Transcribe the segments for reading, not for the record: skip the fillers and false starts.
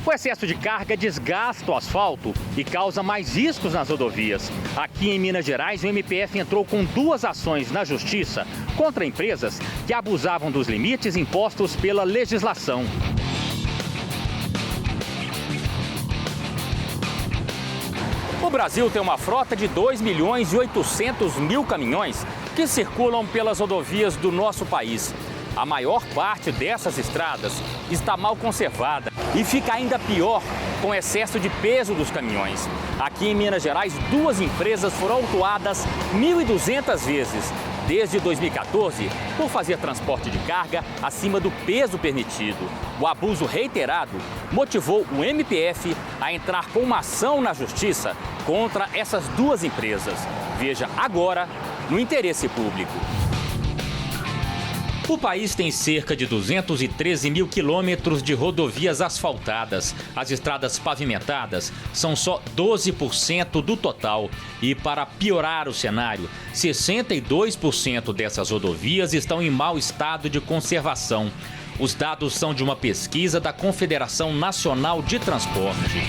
O excesso de carga desgasta o asfalto e causa mais riscos nas rodovias. Aqui em Minas Gerais, o MPF entrou com 2 ações na Justiça contra empresas que abusavam dos limites impostos pela legislação. O Brasil tem uma frota de 2.800.000 caminhões que circulam pelas rodovias do nosso país. A maior parte dessas estradas está mal conservada e fica ainda pior com excesso de peso dos caminhões. Aqui em Minas Gerais, 2 empresas foram autuadas 1.200 vezes desde 2014 por fazer transporte de carga acima do peso permitido. O abuso reiterado motivou o MPF a entrar com uma ação na Justiça contra essas 2 empresas. Veja agora no Interesse Público. O país tem cerca de 213 mil quilômetros de rodovias asfaltadas. As estradas pavimentadas são só 12% do total. E para piorar o cenário, 62% dessas rodovias estão em mau estado de conservação. Os dados são de uma pesquisa da Confederação Nacional de Transporte.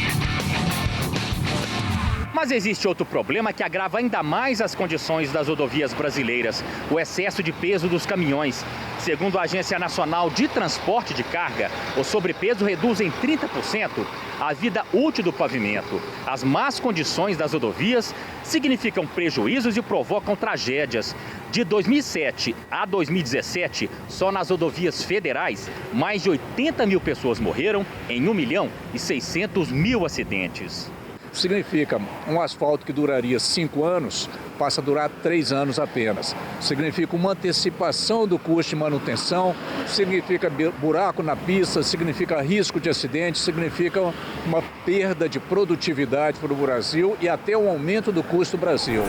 Mas existe outro problema que agrava ainda mais as condições das rodovias brasileiras: o excesso de peso dos caminhões. Segundo a Agência Nacional de Transporte de Carga, o sobrepeso reduz em 30% a vida útil do pavimento. As más condições das rodovias significam prejuízos e provocam tragédias. De 2007 a 2017, só nas rodovias federais, mais de 80 mil pessoas morreram em 1.600.000 acidentes. Significa um asfalto que duraria 5 anos, passa a durar 3 anos apenas. Significa uma antecipação do custo de manutenção, significa buraco na pista, significa risco de acidente, significa uma perda de produtividade para o Brasil e até um aumento do custo do Brasil.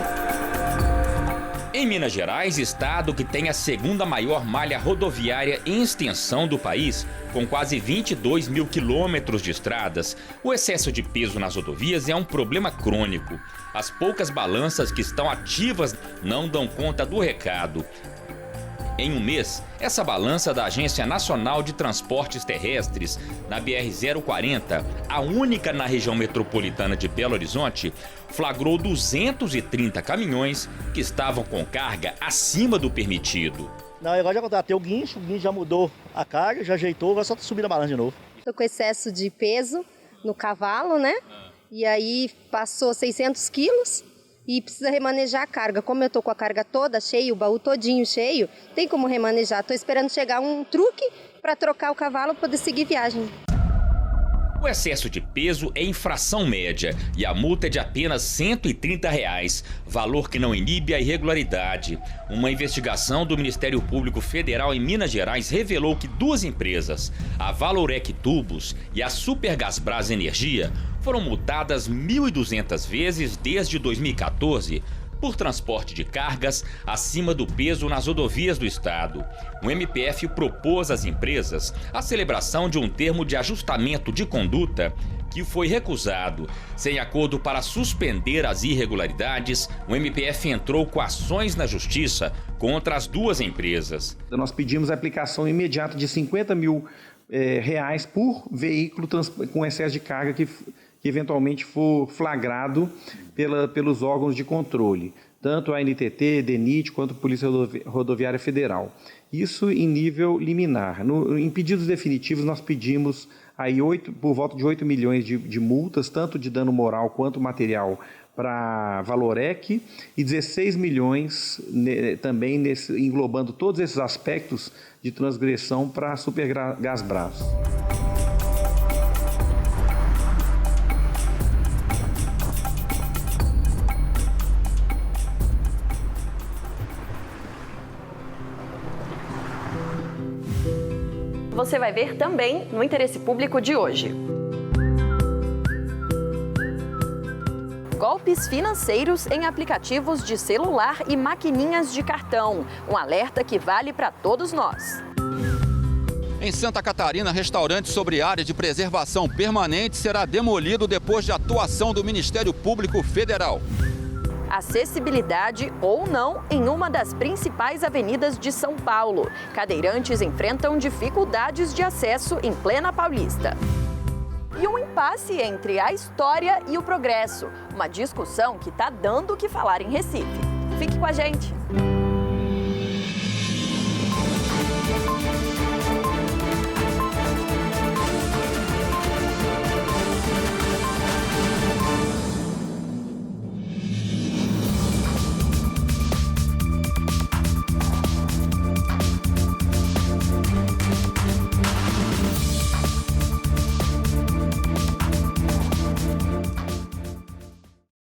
Em Minas Gerais, estado que tem a 2ª maior malha rodoviária em extensão do país, com quase 22 mil quilômetros de estradas, o excesso de peso nas rodovias é um problema crônico. As poucas balanças que estão ativas não dão conta do recado. Em um mês, essa balança da Agência Nacional de Transportes Terrestres, na BR-040, a única na região metropolitana de Belo Horizonte, flagrou 230 caminhões que estavam com carga acima do permitido. Não, agora já contratei o guincho já mudou a carga, já ajeitou, vai só subir na balança de novo. Estou com excesso de peso no cavalo, né? E aí passou 600 quilos. E precisa remanejar a carga. Como eu estou com a carga toda cheia, o baú todinho cheio, tem como remanejar. Estou esperando chegar um truque para trocar o cavalo para poder seguir viagem. O excesso de peso é infração média e a multa é de apenas R$ 130, valor que não inibe a irregularidade. Uma investigação do Ministério Público Federal em Minas Gerais revelou que 2 empresas, a Valorec Tubos e a Supergasbras Energia, foram multadas 1.200 vezes desde 2014 por transporte de cargas acima do peso nas rodovias do estado. O MPF propôs às empresas a celebração de um termo de ajustamento de conduta que foi recusado. Sem acordo para suspender as irregularidades, o MPF entrou com ações na Justiça contra as 2 empresas. Nós pedimos a aplicação imediata de R$ 50 mil por veículo com excesso de carga que eventualmente for flagrado pelos órgãos de controle, tanto a NTT, DENIT, quanto a Polícia Rodoviária Federal. Isso em nível liminar. Em pedidos definitivos, nós pedimos aí por volta de 8 milhões de multas, tanto de dano moral quanto material, para a Valorec, e 16 milhões também englobando todos esses aspectos de transgressão para a Supergasbras. Você vai ver também no Interesse Público de hoje. Golpes financeiros em aplicativos de celular e maquininhas de cartão. Um alerta que vale para todos nós. Em Santa Catarina, restaurante sobre área de preservação permanente será demolido depois de atuação do Ministério Público Federal. Acessibilidade ou não em uma das principais avenidas de São Paulo. Cadeirantes enfrentam dificuldades de acesso em plena Paulista. e um impasse entre a história e o progresso. Uma discussão que está dando o que falar em Recife. Fique com a gente!